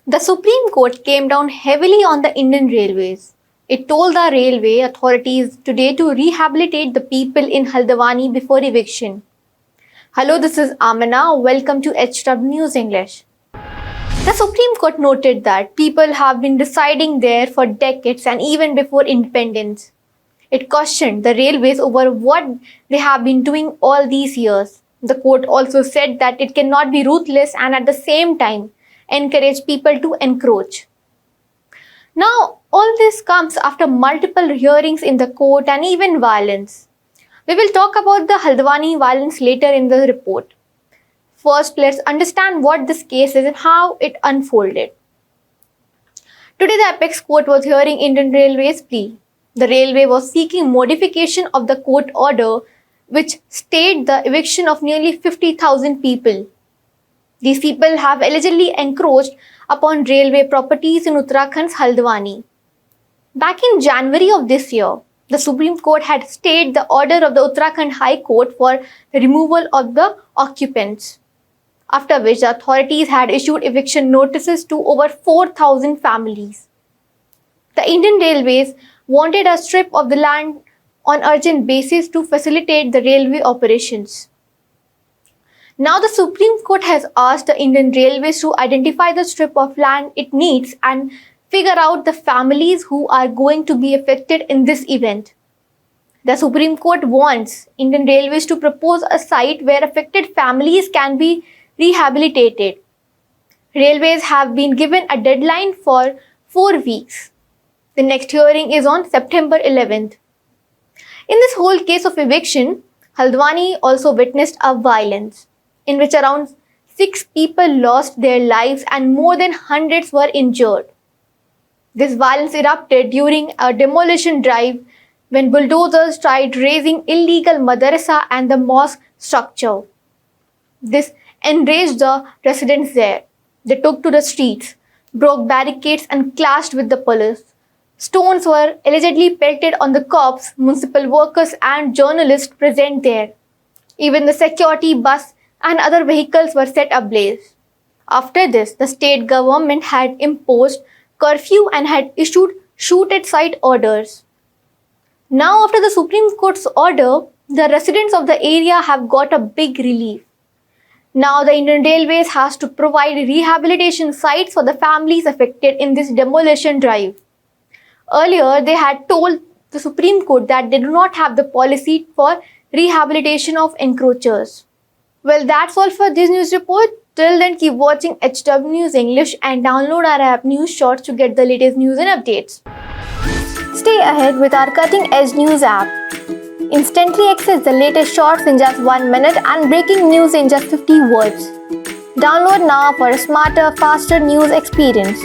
The Supreme Court came down heavily on the Indian Railways. It told the railway authorities today to rehabilitate the people in Haldwani before eviction. Hello, this is Amina. Welcome to HW News English. The Supreme Court noted that people have been residing there for decades and even before independence. It questioned the railways over what they have been doing all these years. The court also said that it cannot be ruthless and at the same time encourage people to encroach. Now, all this comes after multiple hearings in the court and even violence. We will talk about the Haldwani violence later in the report. First, let's understand what this case is and how it unfolded. Today, the Apex Court was hearing Indian Railways' plea. The railway was seeking modification of the court order which stayed the eviction of nearly 50,000 people. These people have allegedly encroached upon railway properties in Uttarakhand's Haldwani. Back in January of this year, the Supreme Court had stayed the order of the Uttarakhand High Court for the removal of the occupants, after which the authorities had issued eviction notices to over 4,000 families. The Indian Railways wanted a strip of the land on urgent basis to facilitate the railway operations. Now the Supreme Court has asked the Indian Railways to identify the strip of land it needs and figure out the families who are going to be affected in this event. The Supreme Court wants Indian Railways to propose a site where affected families can be rehabilitated. Railways have been given a deadline for 4 weeks. The next hearing is on September 11th. In this whole case of eviction, Haldwani also witnessed a violence in which around 6 people lost their lives and more than hundreds were injured. This violence erupted during a demolition drive when bulldozers tried razing illegal madrasa and the mosque structure. This enraged the residents there. They took to the streets, broke barricades and clashed with the police. Stones were allegedly pelted on the cops, municipal workers and journalists present there. Even the security bus and other vehicles were set ablaze. After this, the state government had imposed curfew and had issued shoot-at-sight orders. Now, after the Supreme Court's order, the residents of the area have got a big relief. Now, the Indian Railways has to provide rehabilitation sites for the families affected in this demolition drive. Earlier, they had told the Supreme Court that they do not have the policy for rehabilitation of encroachers. Well, that's all for this news report. Till then, keep watching HW News English and download our app News Shorts to get the latest news and updates. Stay ahead with our cutting-edge news app. Instantly access the latest shorts in just 1 minute and breaking news in just 50 words. Download now for a smarter, faster news experience.